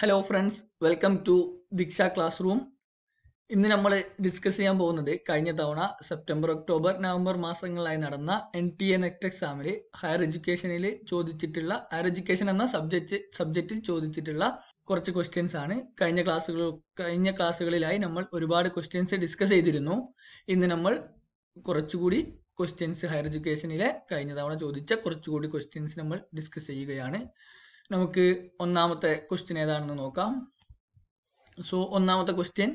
Hello friends, welcome to Diksha classroom. ഇന്ന് നമ്മൾ discuss ചെയ്യാൻ പോകുന്നത് കഴിഞ്ഞ തവണ സെപ്റ്റംബർ, ഒക്ടോബർ, നവംബർ മാസങ്ങളിലായി നടന്ന NTA നെറ്റ് എക്സാമിൽ ഹയർ എഡ്യൂക്കേഷനിൽ ചോദിച്ചിട്ടുള്ള ഹയർ എഡ്യൂക്കേഷൻ എന്ന സബ്ജക്റ്റിൽ ചോദിച്ചിട്ടുള്ള കുറച്ച് ക്വസ്റ്റ്യൻസ് ആണ്. കഴിഞ്ഞ ക്ലാസ്സുകളിലായി നമ്മൾ ഒരുപാട് ക്വസ്റ്റ്യൻസ് ഡിസ്കസ് ചെയ്തിരുന്നു. ഇന്ന് നമ്മൾ കുറച്ചുകൂടി ക്വസ്റ്റ്യൻസ് ഹയർ എഡ്യൂക്കേഷനിലെ കഴിഞ്ഞ തവണ ചോദിച്ച കുറച്ചുകൂടി ക്വസ്റ്റ്യൻസ് നമ്മൾ ഡിസ്കസ് ചെയ്യുകയാണ്. നമുക്ക് ഒന്നാമത്തെ ക്വസ്റ്റ്യൻ ഏതാണെന്ന് നോക്കാം. സോ ഒന്നാമത്തെ question,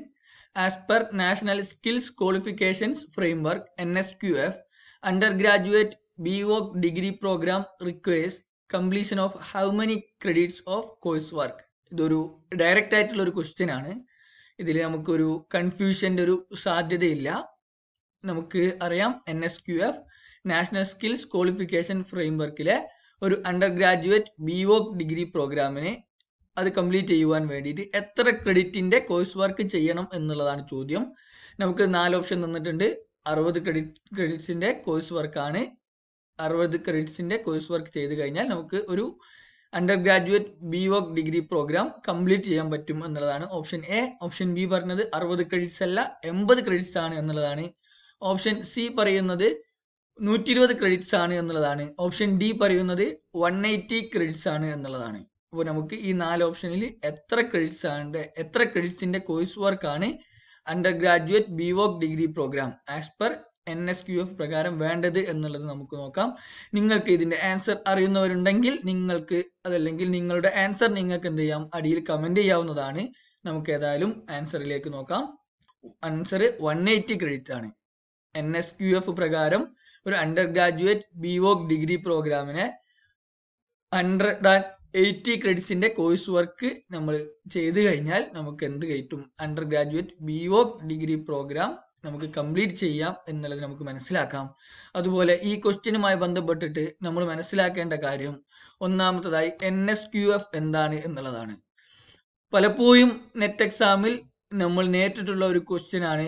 as per national skills qualifications framework NSQF, undergraduate BVOC degree program requires completion of how many credits of coursework? ഇതൊരു ഡയറക്റ്റ് ആയിട്ടുള്ള ഒരു ക്വസ്റ്റ്യൻ ആണ്. ഇതിൽ നമുക്കൊരു കൺഫ്യൂഷൻ്റെ ഒരു സാധ്യതയില്ല. നമുക്ക് അറിയാം NSQF നാഷണൽ സ്കിൽസ് ക്വാളിഫിക്കേഷൻ ഫ്രെയിംവർക്കിലെ ഒരു അണ്ടർ ഗ്രാജുവേറ്റ് BVOC ഡിഗ്രി പ്രോഗ്രാമിനെ അത് കംപ്ലീറ്റ് ചെയ്യുവാൻ വേണ്ടിയിട്ട് എത്ര ക്രെഡിറ്റിന്റെ കോഴ്സ് വർക്ക് ചെയ്യണം എന്നുള്ളതാണ് ചോദ്യം. നമുക്ക് 4 ഓപ്ഷൻ തന്നിട്ടുണ്ട്. 60 ക്രെഡിറ്റ്സിന്റെ കോഴ്സ് വർക്കാണ്. 60 ക്രെഡിറ്റ്സിന്റെ കോഴ്സ് വർക്ക് ചെയ്ത് കഴിഞ്ഞാൽ നമുക്ക് ഒരു undergraduate BVOC degree programme complete ചെയ്യാൻ പറ്റും എന്നുള്ളതാണ് ഓപ്ഷൻ എ. ഓപ്ഷൻ ബി പറഞ്ഞത് 60 ക്രെഡിറ്റ്സ് അല്ല 80 ക്രെഡിറ്റ്സ് ആണ് എന്നുള്ളതാണ്. ഓപ്ഷൻ സി പറയുന്നത് 120 ക്രെഡിറ്റ്സ് ആണ് എന്നുള്ളതാണ്. ഓപ്ഷൻ ഡി പറയുന്നത് 180 ക്രെഡിറ്റ്സ് ആണ് എന്നുള്ളതാണ്. അപ്പോൾ നമുക്ക് ഈ 4 ഓപ്ഷനിൽ എത്ര ക്രെഡിറ്റ്സിന്റെ കോഴ്സ് വർക്കാണ് undergraduate BVOC degree programme as per NSQF പ്രകാരം വേണ്ടത് എന്നുള്ളത് നമുക്ക് നോക്കാം. നിങ്ങൾക്ക് ഇതിന്റെ ആൻസർ അറിയുന്നവരുണ്ടെങ്കിൽ അതല്ലെങ്കിൽ നിങ്ങളുടെ ആൻസർ നിങ്ങൾക്ക് എന്ത് ചെയ്യാം, അടിയിൽ കമന്റ് ചെയ്യാവുന്നതാണ്. നമുക്ക് ഏതായാലും ആൻസറിലേക്ക് നോക്കാം. ആൻസർ 180 ക്രെഡിറ്റ് ആണ്. NSQF പ്രകാരം ഒരു അണ്ടർ ഗ്രാജുവേറ്റ് BVOC ഡിഗ്രി പ്രോഗ്രാമിനെ 180 ക്രെഡിറ്റ്സിന്റെ കോഴ്സ് വർക്ക് നമ്മൾ ചെയ്ത് കഴിഞ്ഞാൽ നമുക്ക് എന്ത് കിട്ടും, undergraduate BVOC degree programme നമുക്ക് കംപ്ലീറ്റ് ചെയ്യാം എന്നുള്ളത് നമുക്ക് മനസ്സിലാക്കാം. അതുപോലെ ഈ ക്വസ്റ്റ്യനുമായി ബന്ധപ്പെട്ടിട്ട് നമ്മൾ മനസ്സിലാക്കേണ്ട കാര്യം ഒന്നാമത്തതായി NSQF എന്താണ് എന്നുള്ളതാണ്. പലപ്പോഴും നെറ്റ് എക്സാമിൽ നമ്മൾ നേരിട്ടുള്ള ഒരു ക്വസ്റ്റ്യൻ ആണ്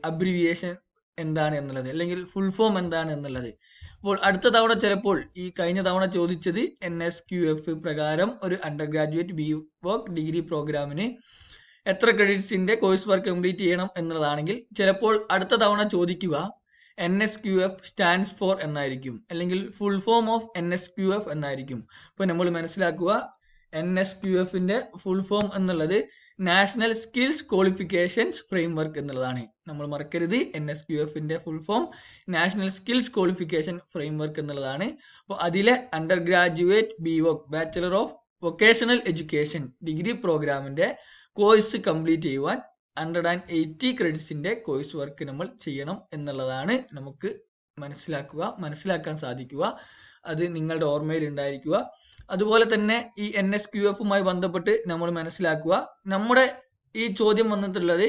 അബ്രിവിയേഷൻ എന്താണ് എന്നുള്ളത്, അല്ലെങ്കിൽ ഫുൾ ഫോം എന്താണ് എന്നുള്ളത്. അപ്പോൾ അടുത്ത തവണ ചിലപ്പോൾ ഈ കഴിഞ്ഞ തവണ ചോദിച്ചത് NSQF പ്രകാരം ഒരു അണ്ടർ ഗ്രാജുവേറ്റ് BVOC ഡിഗ്രി പ്രോഗ്രാമിന് എത്ര ക്രെഡിറ്റ്സിന്റെ കോഴ്സ് വർക്ക് കംപ്ലീറ്റ് ചെയ്യണം എന്നുള്ളതാണെങ്കിൽ ചിലപ്പോൾ അടുത്ത തവണ ചോദിക്കുക NSQF സ്റ്റാൻഡ്സ് ഫോർ എന്നായിരിക്കും, അല്ലെങ്കിൽ ഫുൾ ഫോം ഓഫ് NSQF എന്നായിരിക്കും. അപ്പോൾ നമ്മൾ മനസ്സിലാക്കുക, NSQFന്റെ ഫുൾ ഫോം എന്നുള്ളത് നാഷണൽ സ്കിൽസ് ക്വാളിഫിക്കേഷൻസ് ഫ്രെയിംവർക്ക് എന്നുള്ളതാണ്. നമ്മൾ മറക്കരുത്, NSQFന്റെ full form national skills qualification framework എന്നുള്ളതാണ്. അപ്പോൾ അതിലെ undergraduate BVOC bachelor of vocational education degree പ്രോഗ്രാമിന്റെ കോഴ്സ് കംപ്ലീറ്റ് ചെയ്യുവാൻ 180 ക്രെഡിറ്റ്സിന്റെ കോഴ്സ് വർക്ക് നമ്മൾ ചെയ്യണം എന്നുള്ളതാണ് നമുക്ക് മനസ്സിലാക്കാൻ സാധിക്കുക. അത് നിങ്ങളുടെ ഓർമ്മയിൽ ഉണ്ടായിരിക്കുക. അതുപോലെ തന്നെ ഈ NSQFുമായി ബന്ധപ്പെട്ട് നമ്മൾ മനസ്സിലാക്കുക, നമ്മുടെ ഈ ചോദ്യം വന്നിട്ടുള്ളത്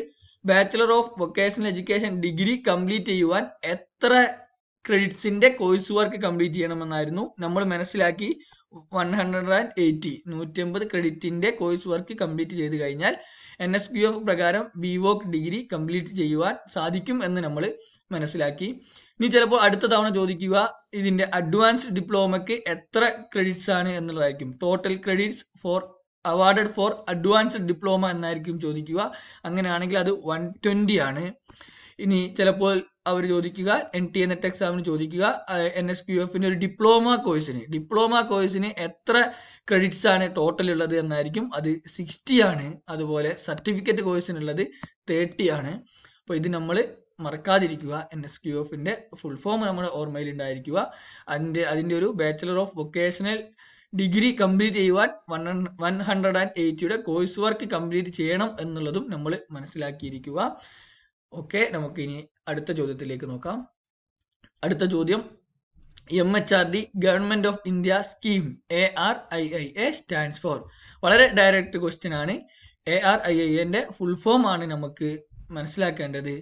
bachelor of vocational education degree complete ചെയ്യുവാൻ എത്ര ക്രെഡിറ്റ്സിന്റെ കോഴ്സ് വർക്ക് കംപ്ലീറ്റ് ചെയ്യണമെന്നായിരുന്നു. നമ്മൾ മനസ്സിലാക്കി 180 ക്രെഡിറ്റിന്റെ കോഴ്സ് വർക്ക് കംപ്ലീറ്റ് ചെയ്ത് കഴിഞ്ഞാൽ NSQF പ്രകാരം BVOC ഡിഗ്രി കംപ്ലീറ്റ് ചെയ്യുവാൻ സാധിക്കും എന്ന് നമ്മൾ മനസ്സിലാക്കി. ഇനി ചിലപ്പോൾ അടുത്ത തവണ ചോദിക്കുക ഇതിന്റെ അഡ്വാൻസ് ഡിപ്ലോമയ്ക്ക് എത്ര ക്രെഡിറ്റ്സ് ആണ് എന്നുള്ളതായിരിക്കും. Total credits awarded for advanced diploma എന്നായിരിക്കും ചോദിക്കുക. അങ്ങനെയാണെങ്കിൽ അത് 120 ആണ്. ഇനി ചിലപ്പോൾ അവർ ചോദിക്കുക NTA നെറ്റ് എക്സാമിന് ചോദിക്കുക NSQFന്റെ ഒരു ഡിപ്ലോമ കോഴ്സിന് എത്ര ക്രെഡിറ്റ്സ് ആണ് ടോട്ടൽ ഉള്ളത് എന്നായിരിക്കും. അത് 60 ആണ്. അതുപോലെ സർട്ടിഫിക്കറ്റ് കോഴ്സിനുള്ളത് 30 ആണ്. അപ്പോൾ ഇത് നമ്മൾ മറക്കാതിരിക്കുക. NSQFന്റെ ഫുൾ ഫോം നമ്മുടെ ഓർമ്മയിൽ ഉണ്ടായിരിക്കുക. അതിന്റെ ഒരു bachelor of vocational degree complete ചെയ്യുവാൻ 180യുടെ കോഴ്സ് വർക്ക് കംപ്ലീറ്റ് ചെയ്യണം എന്നുള്ളതും നമ്മൾ മനസ്സിലാക്കിയിരിക്കുക. ഓക്കെ, നമുക്ക് ഇനി അടുത്ത ചോദ്യത്തിലേക്ക് നോക്കാം. അടുത്ത ചോദ്യം, MHRD government of India scheme ARIIA stands for. വളരെ ഡയറക്റ്റ് ക്വസ്റ്റ്യൻ ആണ്. ARIIAന്റെ ഫുൾ ഫോം ആണ് നമുക്ക് മനസ്സിലാക്കേണ്ടത്.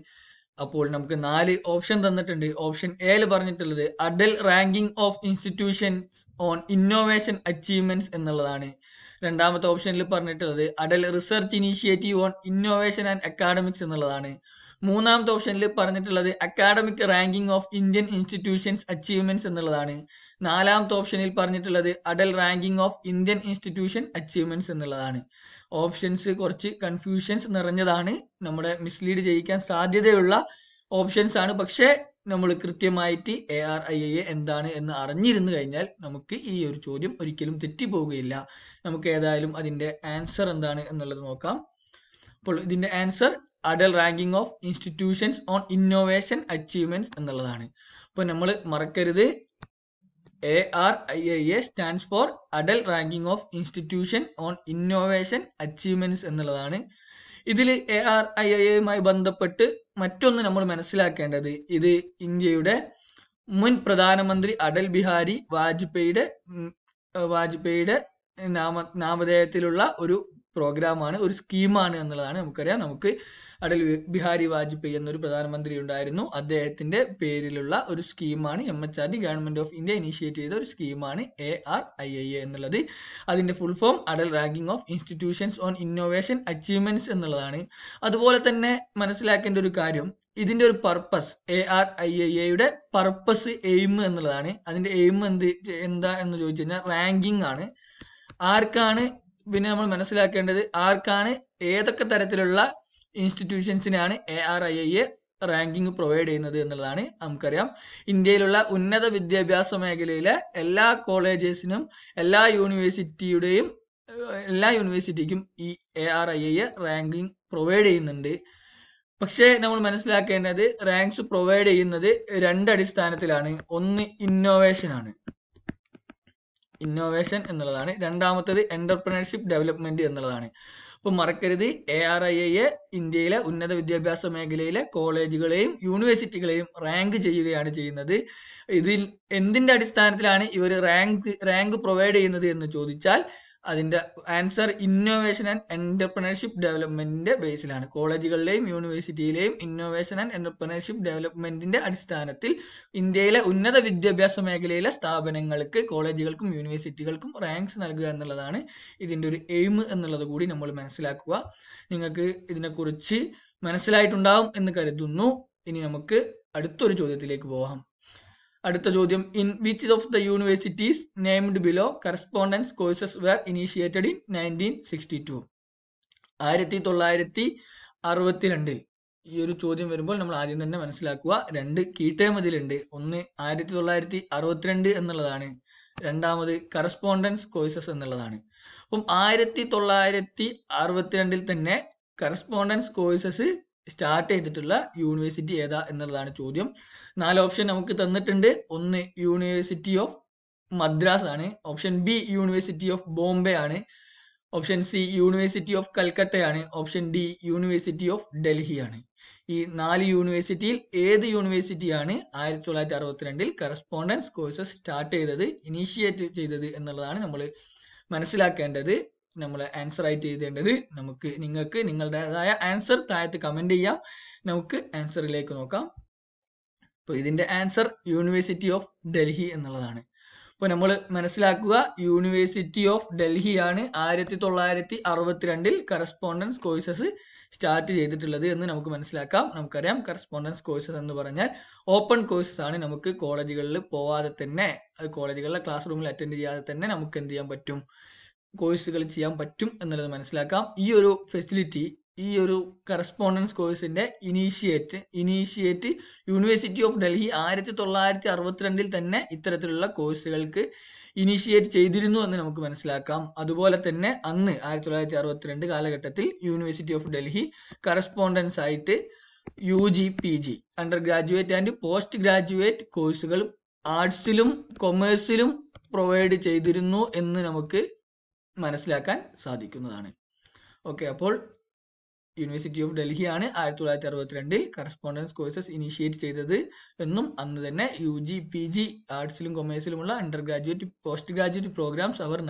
അപ്പോൾ നമുക്ക് 4 ഓപ്ഷൻ തന്നിട്ടുണ്ട്. ഓപ്ഷൻ എയിൽ പറഞ്ഞിട്ടുള്ളത് Atal ranking of institutions on innovation achievements എന്നുള്ളതാണ്. രണ്ടാമത്തെ ഓപ്ഷനിൽ പറഞ്ഞിട്ടുള്ളത് Atal research initiative on innovation and academics എന്നുള്ളതാണ്. മൂന്നാമത്തെ ഓപ്ഷനിൽ പറഞ്ഞിട്ടുള്ളത് academic ranking of Indian institutions achievements എന്നുള്ളതാണ്. നാലാമത്തെ ഓപ്ഷനിൽ പറഞ്ഞിട്ടുള്ളത് Atal ranking of Indian institution achievements എന്നുള്ളതാണ്. ഓപ്ഷൻസ് കുറച്ച് കൺഫ്യൂഷൻസ് നിറഞ്ഞതാണ്, നമ്മുടെ മിസ്ലീഡ് ചെയ്യിക്കാൻ സാധ്യതയുള്ള ഓപ്ഷൻസ് ആണ്. പക്ഷേ നമ്മൾ കൃത്യമായിട്ട് ARIIA എന്താണ് എന്ന് അറിഞ്ഞിരുന്നു കഴിഞ്ഞാൽ നമുക്ക് ഈ ഒരു ചോദ്യം ഒരിക്കലും തെറ്റിപ്പോവുകയില്ല. നമുക്ക് ഏതായാലും അതിന്റെ ആൻസർ എന്താണ് എന്നുള്ളത് നോക്കാം. അപ്പോൾ ഇതിന്റെ answer Atal ranking of institutions on innovation achievements എന്നുള്ളതാണ്. അപ്പോൾ നമ്മൾ മറക്കരുത്, ARIIA stands for Atal ranking of institution on innovation achievements എന്നുള്ളതാണ്. ഇതിൽ ARIIA-യുമായി ബന്ധപ്പെട്ട് മറ്റൊന്ന് നമ്മൾ മനസ്സിലാക്കേണ്ടത്, ഇത് ഇന്ത്യയുടെ മുൻ പ്രധാനമന്ത്രി അടൽ ബിഹാരി വാജ്പേയിയുടെ നാമധേയത്തിലുള്ള ഒരു പ്രോഗ്രാമാണ്, ഒരു സ്കീമാണ് എന്നുള്ളതാണ്. നമുക്കറിയാം, നമുക്ക് അടൽ ബിഹാരി വാജ്പേയി എന്നൊരു പ്രധാനമന്ത്രി ഉണ്ടായിരുന്നു, അദ്ദേഹത്തിന്റെ പേരിലുള്ള ഒരു സ്കീമാണ് MHRD government of India initiate ചെയ്ത ഒരു സ്കീമാണ് ARIIA എന്നുള്ളത്. അതിന്റെ full form Atal ranking of institutions on innovation achievements എന്നുള്ളതാണ്. അതുപോലെ തന്നെ മനസ്സിലാക്കേണ്ട ഒരു കാര്യം, ഇതിന്റെ ഒരു പർപ്പസ്, ARIIA-യുടെ പർപ്പസ്, എയിം എന്നുള്ളതാണ്. അതിന്റെ എയിം എന്താ എന്ന് ചോദിച്ചു കഴിഞ്ഞാൽ റാങ്കിങ് ആണ്. ആർക്കാണ്, പിന്നെ നമ്മൾ മനസ്സിലാക്കേണ്ടത് ആർക്കാണ്, ഏതൊക്കെ തരത്തിലുള്ള ഇൻസ്റ്റിറ്റ്യൂഷൻസിനാണ് ARIIA റാങ്കിങ് പ്രൊവൈഡ് ചെയ്യുന്നത് എന്നുള്ളതാണ്. നമുക്കറിയാം, ഇന്ത്യയിലുള്ള ഉന്നത വിദ്യാഭ്യാസ മേഖലയിലെ എല്ലാ കോളേജസിനും എല്ലാ യൂണിവേഴ്സിറ്റിക്കും ഈ ARIIA റാങ്കിങ് പ്രൊവൈഡ് ചെയ്യുന്നുണ്ട്. പക്ഷേ നമ്മൾ മനസ്സിലാക്കേണ്ടത്, റാങ്ക്സ് പ്രൊവൈഡ് ചെയ്യുന്നത് രണ്ട് അടിസ്ഥാനത്തിലാണ്. ഒന്ന് ഇന്നോവേഷൻ ആണ്, ഇന്നോവേഷൻ എന്നുള്ളതാണ്. രണ്ടാമത്തേത് എന്റർപ്രണർഷിപ്പ് ഡെവലപ്മെന്റ് എന്നുള്ളതാണ്. അപ്പൊ മറക്കരുത്, ARIIA ഇന്ത്യയിലെ ഉന്നത വിദ്യാഭ്യാസ മേഖലയിലെ കോളേജുകളെയും യൂണിവേഴ്സിറ്റികളെയും റാങ്ക് ചെയ്യുകയാണ് ചെയ്യുന്നത്. ഇതിൽ എന്തിന്റെ അടിസ്ഥാനത്തിലാണ് ഇവർ റാങ്ക് പ്രൊവൈഡ് ചെയ്യുന്നത് എന്ന് ചോദിച്ചാൽ അതിന്റെ ആൻസർ ഇന്നോവേഷൻ ആൻഡ് എന്റർപ്രണർഷിപ്പ് ഡെവലപ്മെന്റിന്റെ ബേസിലാണ്. കോളേജുകളിലെയും യൂണിവേഴ്സിറ്റിയിലെയും ഇന്നോവേഷൻ ആൻഡ് എന്റർപ്രണർഷിപ്പ് ഡെവലപ്മെന്റിന്റെ അടിസ്ഥാനത്തിൽ ഇന്ത്യയിലെ ഉന്നത വിദ്യാഭ്യാസ മേഖലയിലെ സ്ഥാപനങ്ങൾക്ക്, കോളേജുകൾക്കും യൂണിവേഴ്സിറ്റികൾക്കും റാങ്ക്സ് നൽകുക എന്നുള്ളതാണ് ഇതിന്റെ ഒരു എയിം എന്നുള്ളത് കൂടി നമ്മൾ മനസ്സിലാക്കുക. നിങ്ങൾക്ക് ഇതിനെക്കുറിച്ച് മനസ്സിലായിട്ടുണ്ടാവും എന്ന് കരുതുന്നു. ഇനി നമുക്ക് അടുത്തൊരു ചോദ്യത്തിലേക്ക് പോകാം. അടുത്ത ചോദ്യം, in which of the universities named below correspondence courses were initiated in 1962? 1962 ഈ ഒരു ചോദ്യം വരുമ്പോൾ നമ്മൾ ആദ്യം തന്നെ മനസ്സിലാക്കുക, രണ്ട് കീ ടേം ഇതിലുണ്ട്. ഒന്ന് 1962 എന്നുള്ളതാണ്, രണ്ടാമത് കറസ്പോണ്ടൻസ് കോഴ്സസ് എന്നുള്ളതാണ്. അപ്പം 1962 തന്നെ കറസ്പോണ്ടൻസ് കോഴ്സസ് സ്റ്റാർട്ട് ചെയ്തിട്ടുള്ള യൂണിവേഴ്സിറ്റി ഏതാ എന്നുള്ളതാണ് ചോദ്യം. 4 ഓപ്ഷൻ നമുക്ക് തന്നിട്ടുണ്ട്. ഒന്ന് യൂണിവേഴ്സിറ്റി ഓഫ് മദ്രാസ് ആണ്, option B university of Bombay ആണ്, ഓപ്ഷൻ സി യൂണിവേഴ്സിറ്റി ഓഫ് കൽക്കട്ടയാണ്, option D university of Delhi ആണ്. ഈ 4 യൂണിവേഴ്സിറ്റിയിൽ ഏത് യൂണിവേഴ്സിറ്റിയാണ് 1962 കറസ്പോണ്ടൻസ് കോഴ്സസ് സ്റ്റാർട്ട് ചെയ്തത്, ഇനീഷ്യേറ്റ് ചെയ്തത് എന്നുള്ളതാണ് നമ്മൾ മനസ്സിലാക്കേണ്ടത്. നമ്മൾ ആൻസർ ആയിട്ട് എഴുതേണ്ടത്. നിങ്ങൾക്ക് നിങ്ങളുടേതായ ആൻസർ താഴത്ത് കമന്റ് ചെയ്യാം. നമുക്ക് ആൻസറിലേക്ക് നോക്കാം. അപ്പോൾ ഇതിന്റെ ആൻസർ യൂണിവേഴ്സിറ്റി ഓഫ് ഡൽഹി എന്നുള്ളതാണ്. അപ്പോൾ നമ്മൾ മനസ്സിലാക്കുക, യൂണിവേഴ്സിറ്റി ഓഫ് ഡൽഹി ആണ് 1962 കറസ്പോണ്ടൻസ് കോഴ്സസ് സ്റ്റാർട്ട് ചെയ്തിട്ടുള്ളത് എന്ന് നമുക്ക് മനസ്സിലാക്കാം. നമുക്കറിയാം, കറസ്പോണ്ടൻസ് കോഴ്സസ് എന്ന് പറഞ്ഞാൽ ഓപ്പൺ കോഴ്സസ് ആണ്. നമുക്ക് കോളേജുകളിൽ പോവാതെ തന്നെ, കോളേജുകളിലെ ക്ലാസ് റൂമിൽ അറ്റൻഡ് ചെയ്യാതെ തന്നെ നമുക്ക് എന്ത് ചെയ്യാൻ പറ്റും, കോഴ്സുകൾ ചെയ്യാൻ പറ്റും എന്നുള്ളത് മനസ്സിലാക്കാം. ഈ ഒരു ഫെസിലിറ്റി, ഈ ഒരു കറസ്പോണ്ടൻസ് കോഴ്സിന്റെ ഇനീഷ്യേറ്റ് യൂണിവേഴ്സിറ്റി ഓഫ് ഡൽഹി 1962 തന്നെ ഇത്തരത്തിലുള്ള കോഴ്സുകൾക്ക് ഇനീഷ്യേറ്റ് ചെയ്തിരുന്നു എന്ന് നമുക്ക് മനസ്സിലാക്കാം. അതുപോലെ തന്നെ അന്ന് 1962 കാലഘട്ടത്തിൽ യൂണിവേഴ്സിറ്റി ഓഫ് ഡൽഹി കറസ്പോണ്ടൻസ് ആയിട്ട് UG PG under graduate and post graduate കോഴ്സുകൾ ആർട്സിലും കൊമേഴ്സിലും പ്രൊവൈഡ് ചെയ്തിരുന്നു എന്ന് നമുക്ക് മനസ്സിലാക്കാൻ സാധിക്കുന്നതാണ്. ഓക്കെ, അപ്പോൾ യൂണിവേഴ്സിറ്റി ഓഫ് ഡൽഹി ആണ് 1962 കറസ്പോണ്ടൻസ് കോഴ്സസ് ഇനീഷ്യേറ്റ് ചെയ്തത് എന്നും അന്ന് തന്നെ UG PG ആർട്സിലും കൊമേഴ്സിലുമുള്ള undergraduate postgraduate programmes അവർ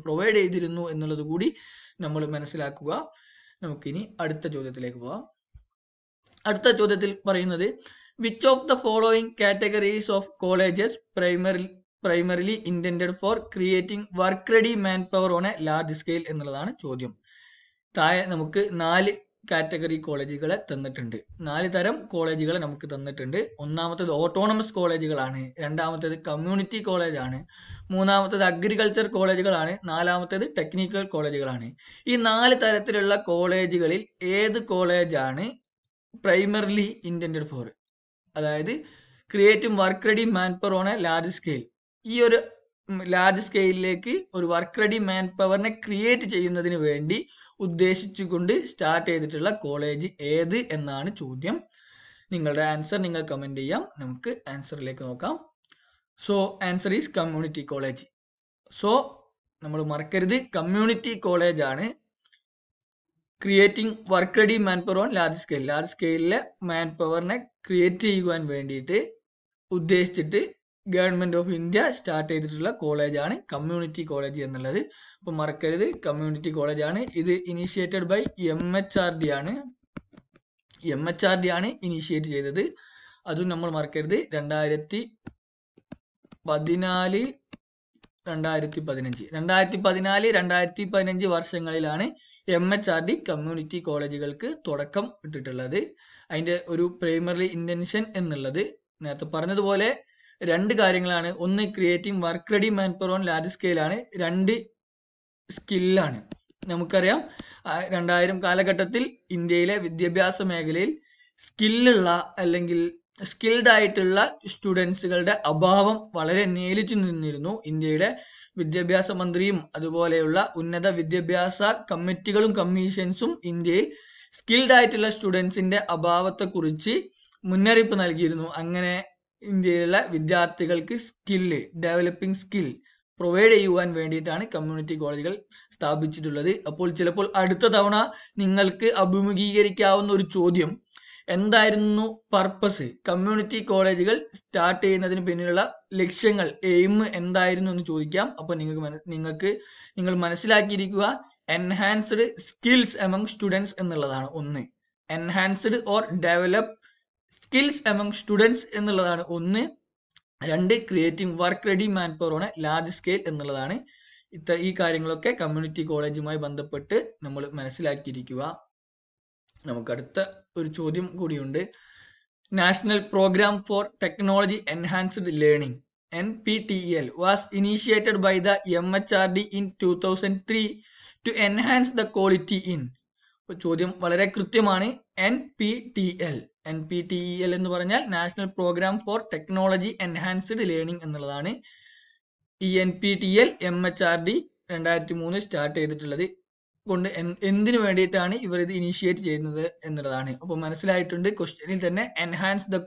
പ്രൊവൈഡ് ചെയ്തിരുന്നു എന്നുള്ളത് കൂടി നമ്മൾ മനസ്സിലാക്കുക. നമുക്കിനി അടുത്ത ചോദ്യത്തിലേക്ക് പോവാം. അടുത്ത ചോദ്യത്തിൽ പറയുന്നത്, which of the following categories of colleges primarily intended four creating work ready manpower on a large scale എന്നുള്ളതാണ് ചോദ്യം. താഴെ നമുക്ക് 4 കാറ്റഗറി കോളേജുകളെ തന്നിട്ടുണ്ട്. 4 തരം കോളേജുകളെ നമുക്ക് തന്നിട്ടുണ്ട്. ഒന്നാമത്തേത് ഓട്ടോണമസ് കോളേജുകളാണ്, രണ്ടാമത്തേത് കമ്മ്യൂണിറ്റി കോളേജാണ്, മൂന്നാമത്തേത് അഗ്രികൾച്ചർ കോളേജുകളാണ്, നാലാമത്തേത് ടെക്നിക്കൽ കോളേജുകളാണ്. ഈ 4 തരത്തിലുള്ള കോളേജുകളിൽ ഏത് കോളേജാണ് പ്രൈമറിലി ഇൻറ്റൻഡഡ് ഫോർ, അതായത് ക്രിയേറ്റും work ready manpower on a large scale, ഈ ഒരു ലാർജ് സ്കെയിലിലേക്ക് ഒരു വർക്ക് റെഡി മാൻ പവറിനെ ക്രിയേറ്റ് ചെയ്യുന്നതിന് വേണ്ടി ഉദ്ദേശിച്ചുകൊണ്ട് സ്റ്റാർട്ട് ചെയ്തിട്ടുള്ള കോളേജ് ഏത് എന്നാണ് ചോദ്യം. നിങ്ങളുടെ ആൻസർ നിങ്ങൾ കമൻറ്റ് ചെയ്യാം. നമുക്ക് ആൻസറിലേക്ക് നോക്കാം. So answer is community college. So നമ്മൾ മറക്കരുത്, കമ്മ്യൂണിറ്റി കോളേജ് ആണ് creating work ready manpower on large scale, large സ്കെയിലിലെ മാൻ പവറിനെ ക്രിയേറ്റ് ചെയ്യുവാൻ വേണ്ടിയിട്ട് ഉദ്ദേശിച്ചിട്ട് ഗവൺമെന്റ് ഓഫ് ഇന്ത്യ സ്റ്റാർട്ട് ചെയ്തിട്ടുള്ള കോളേജാണ് കമ്മ്യൂണിറ്റി കോളേജ് എന്നുള്ളത്. അപ്പോൾ മറക്കരുത്, കമ്മ്യൂണിറ്റി കോളേജാണ്. ഇത് ഇനീഷ്യേറ്റഡ് ബൈ MHRD ആണ്. MHRD ആണ് ഇനീഷ്യേറ്റ് ചെയ്തത്. അതും നമ്മൾ മറക്കരുത്. 2014, 2015 വർഷങ്ങളിലാണ് MHRD കമ്മ്യൂണിറ്റി കോളേജുകൾക്ക് തുടക്കം ഇട്ടിട്ടുള്ളത്. അതിൻ്റെ ഒരു പ്രൈമറി ഇന്റൻഷൻ എന്നുള്ളത് നേരത്തെ പറഞ്ഞതുപോലെ 2 കാര്യങ്ങളാണ്. ഒന്ന് creating work ready manpower on large സ്കെയിലാണ്, 2 സ്കില്ലാണ്. നമുക്കറിയാം 2000 കാലഘട്ടത്തിൽ ഇന്ത്യയിലെ വിദ്യാഭ്യാസ മേഖലയിൽ സ്കില്ലുള്ള അല്ലെങ്കിൽ സ്കിൽഡ് ആയിട്ടുള്ള സ്റ്റുഡൻസുകളുടെ അഭാവം വളരെ നേലിച്ചു നിന്നിരുന്നു. ഇന്ത്യയുടെ വിദ്യാഭ്യാസ മന്ത്രിയും അതുപോലെയുള്ള ഉന്നത വിദ്യാഭ്യാസ കമ്മിറ്റികളും കമ്മീഷൻസും ഇന്ത്യയിൽ സ്കിൽഡ് ആയിട്ടുള്ള സ്റ്റുഡൻസിന്റെ അഭാവത്തെക്കുറിച്ച് മുന്നറിയിപ്പ് നൽകിയിരുന്നു. അങ്ങനെ ഇന്ത്യയിലുള്ള വിദ്യാർത്ഥികൾക്ക് ഡെവലപ്പിംഗ് സ്കിൽ പ്രൊവൈഡ് ചെയ്യുവാൻ വേണ്ടിയിട്ടാണ് കമ്മ്യൂണിറ്റി കോളേജുകൾ സ്ഥാപിച്ചിട്ടുള്ളത്. അപ്പോൾ ചിലപ്പോൾ അടുത്ത തവണ നിങ്ങൾക്ക് അഭിമുഖീകരിക്കാവുന്ന ഒരു ചോദ്യം, എന്തായിരുന്നു പർപ്പസ്, കമ്മ്യൂണിറ്റി കോളേജുകൾ സ്റ്റാർട്ട് ചെയ്യുന്നതിന് പിന്നിലുള്ള ലക്ഷ്യങ്ങൾ, എയിം എന്തായിരുന്നു എന്ന് ചോദിക്കാം. അപ്പോൾ നിങ്ങൾ മനസ്സിലാക്കിയിരിക്കുക, എൻഹാൻസ്ഡ് സ്കിൽസ് എമംഗ് സ്റ്റുഡൻസ് എന്നുള്ളതാണ് ഒന്ന്. Enhanced or develop skills among students എന്നുള്ളതാണ് ഒന്ന്. 2 creating work ready manpower on a large scale എന്നുള്ളതാണ്. ഈ കാര്യങ്ങളൊക്കെ കമ്മ്യൂണിറ്റി കോളേജുമായി ബന്ധപ്പെട്ട് നമ്മൾ മനസ്സിലാക്കിയിരിക്കുക. നമുക്കടുത്ത ഒരു ചോദ്യം കൂടിയുണ്ട്. National programme for technology enhanced learning NPTEL was initiated by the MHRD in 2003 to enhance the quality in. ചോദ്യം വളരെ കൃത്യമാണ്. NPTEL എന്ന് പറഞ്ഞാൽ national programme for technology enhanced learning എന്നുള്ളതാണ്. ഈ NPTEL MHRD 2003 സ്റ്റാർട്ട് ചെയ്തിട്ടുള്ളത് കൊണ്ട് എന്തിനു വേണ്ടിയിട്ടാണ് ഇവർ ഇത് ഇനീഷ്യേറ്റ് ചെയ്യുന്നത് എന്നുള്ളതാണ്. അപ്പോൾ മനസ്സിലായിട്ടുണ്ട്. ക്വസ്റ്റ്യനിൽ തന്നെ എൻഹാൻസ് ദ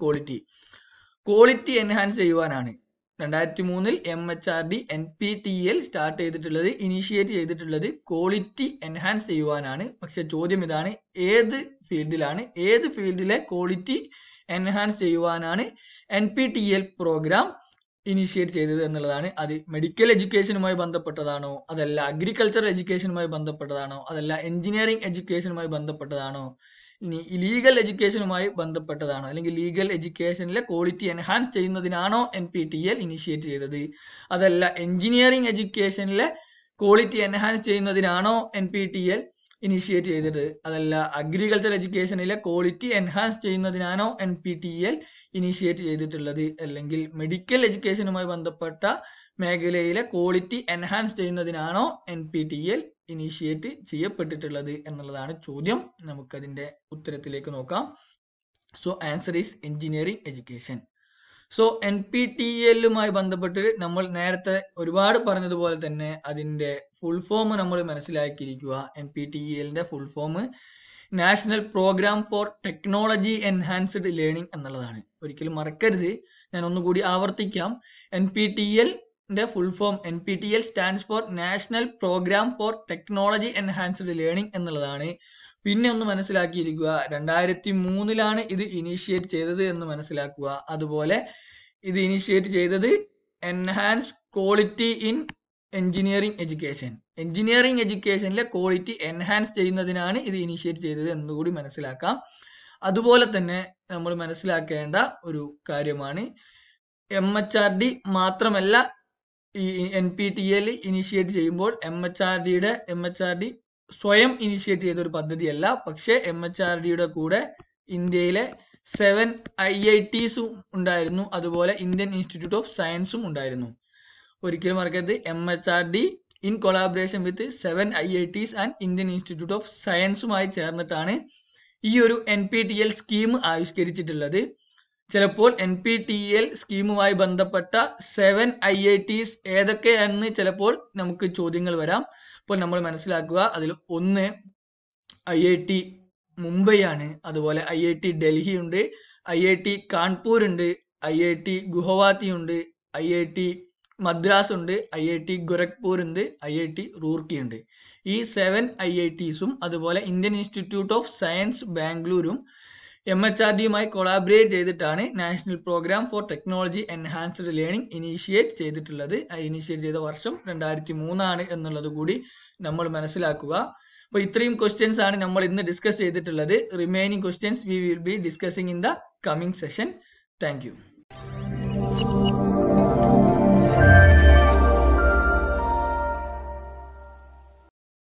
ക്വാളിറ്റി എൻഹാൻസ് ചെയ്യുവാനാണ് 2003 MHRD NPTEL സ്റ്റാർട്ട് ചെയ്തിട്ടുള്ളത്, ഇനീഷ്യേറ്റ് ചെയ്തിട്ടുള്ളത് ക്വാളിറ്റി എൻഹാൻസ് ചെയ്യുവാനാണ്. പക്ഷെ ചോദ്യം ഇതാണ്, ഏത് ഫീൽഡിലെ ക്വാളിറ്റി എൻഹാൻസ് ചെയ്യുവാനാണ് NPTEL പ്രോഗ്രാം ഇനീഷ്യേറ്റ് ചെയ്തത് എന്നുള്ളതാണ്. അത് മെഡിക്കൽ എഡ്യൂക്കേഷനുമായി ബന്ധപ്പെട്ടതാണോ, അതല്ല അഗ്രികൾച്ചറൽ എഡ്യൂക്കേഷനുമായി ബന്ധപ്പെട്ടതാണോ, അതല്ല എഞ്ചിനീയറിംഗ് എഡ്യൂക്കേഷനുമായി ബന്ധപ്പെട്ടതാണോ, ഇനി ലീഗൽ എഡ്യൂക്കേഷനുമായി ബന്ധപ്പെട്ടതാണോ, അല്ലെങ്കിൽ ലീഗൽ എഡ്യൂക്കേഷനിലെ ക്വാളിറ്റി എൻഹാൻസ് ചെയ്യുന്നതിനാണോ NPTEL ഇനീഷ്യേറ്റ് ചെയ്തത്, അതല്ല എഞ്ചിനീയറിംഗ് എഡ്യൂക്കേഷനിലെ ക്വാളിറ്റി എൻഹാൻസ് ചെയ്യുന്നതിനാണോ NPTEL ഇനീഷ്യേറ്റ് ചെയ്തത്, അതല്ല അഗ്രികൾച്ചർ എഡ്യൂക്കേഷനിലെ ക്വാളിറ്റി എൻഹാൻസ് ചെയ്യുന്നതിനാണോ NPTEL ഇനീഷ്യേറ്റ് ചെയ്തിട്ടുള്ളത്, അല്ലെങ്കിൽ മെഡിക്കൽ എഡ്യൂക്കേഷനുമായി ബന്ധപ്പെട്ട മേഖലയിലെ ക്വാളിറ്റി എൻഹാൻസ് ചെയ്യുന്നതിനാണോ NPTEL ഇനീഷ്യേറ്റ് ചെയ്യപ്പെട്ടിട്ടുള്ളത് എന്നുള്ളതാണ് ചോദ്യം. നമുക്കതിൻ്റെ ഉത്തരത്തിലേക്ക് നോക്കാം. So answer is engineering education. So NPTELുമായി ബന്ധപ്പെട്ട് നമ്മൾ നേരത്തെ ഒരുപാട് പറഞ്ഞതുപോലെ തന്നെ അതിൻ്റെ ഫുൾ ഫോം നമ്മൾ മനസ്സിലാക്കിയിരിക്കുക. NPTELന്റെ full form national programme for technology enhanced learning എന്നുള്ളതാണ്. ഒരിക്കലും മറക്കരുത്. ഞാൻ ഒന്നുകൂടി ആവർത്തിക്കാം. NPTELന്റെ full form NPTEL stands for national programme for technology enhanced learning എന്നുള്ളതാണ്. പിന്നെ ഒന്ന് മനസ്സിലാക്കിയിരിക്കുക, 2003 ഇത് ഇനീഷ്യേറ്റ് ചെയ്തത് എന്ന് മനസ്സിലാക്കുക. അതുപോലെ ഇത് ഇനീഷ്യേറ്റ് ചെയ്തത് എൻഹാൻസ് ക്വാളിറ്റി ഇൻ എഞ്ചിനീയറിംഗ് എഡ്യൂക്കേഷനിലെ ക്വാളിറ്റി എൻഹാൻസ് ചെയ്യുന്നതിനാണ് ഇത് ഇനീഷ്യേറ്റ് ചെയ്തത് എന്നുകൂടി മനസ്സിലാക്കാം. അതുപോലെ തന്നെ നമ്മൾ മനസ്സിലാക്കേണ്ട ഒരു കാര്യമാണ്, MHRD മാത്രമല്ല ഈ NPTEL ഇനീഷ്യേറ്റ് ചെയ്യുമ്പോൾ MHRD സ്വയം ഇനിഷ്യേറ്റ് ചെയ്ത ഒരു പദ്ധതിയല്ല. പക്ഷേ MHRDയുടെ കൂടെ ഇന്ത്യയിലെ 7 IITസും ഉണ്ടായിരുന്നു, അതുപോലെ ഇന്ത്യൻ ഇൻസ്റ്റിറ്റ്യൂട്ട് ഓഫ് സയൻസും ഉണ്ടായിരുന്നു. ഒരിക്കലും മറക്കരുത്, MHRD in collaboration with 7 IITs and Indian institute of സയൻസുമായി ചേർന്നിട്ടാണ് ഈ ഒരു NPTEL സ്കീം ആവിഷ്കരിച്ചിട്ടുള്ളത്. ചിലപ്പോൾ NPTEL സ്കീമുമായി ബന്ധപ്പെട്ട 7 IITs ഏതൊക്കെയാണെന്ന് ചിലപ്പോൾ നമുക്ക് ചോദ്യങ്ങൾ വരാം. അപ്പോൾ നമ്മൾ മനസ്സിലാക്കുക, അതിൽ ഒന്ന് IIT മുംബൈ ആണ്, അതുപോലെ IIT ഡൽഹി ഉണ്ട്, IIT കാൺപൂർ ഉണ്ട്, IIT ഗുവാഹത്തി ഉണ്ട്, IIT മദ്രാസ് ഉണ്ട്, IIT ഗോരഖ്പൂർ ഉണ്ട്, IIT റൂർക്കി ഉണ്ട്. ഈ 7 IITസും അതുപോലെ ഇന്ത്യൻ ഇൻസ്റ്റിറ്റ്യൂട്ട് ഓഫ് സയൻസ് ബാംഗ്ലൂരും MHRDയുമായി കൊളാബറേറ്റ് ചെയ്തിട്ടാണ് national programme for technology enhanced learning initiate ചെയ്തിട്ടുള്ളത്. ഇനീഷ്യേറ്റ് ചെയ്ത വർഷം 2003 എന്നുള്ളത് കൂടി നമ്മൾ മനസ്സിലാക്കുക. അപ്പോൾ ഇത്രയും ക്വസ്റ്റ്യൻസ് ആണ് നമ്മൾ ഇന്ന് ഡിസ്കസ് ചെയ്തിട്ടുള്ളത്. Remaining questions we will be discussing in the coming session. Thank you.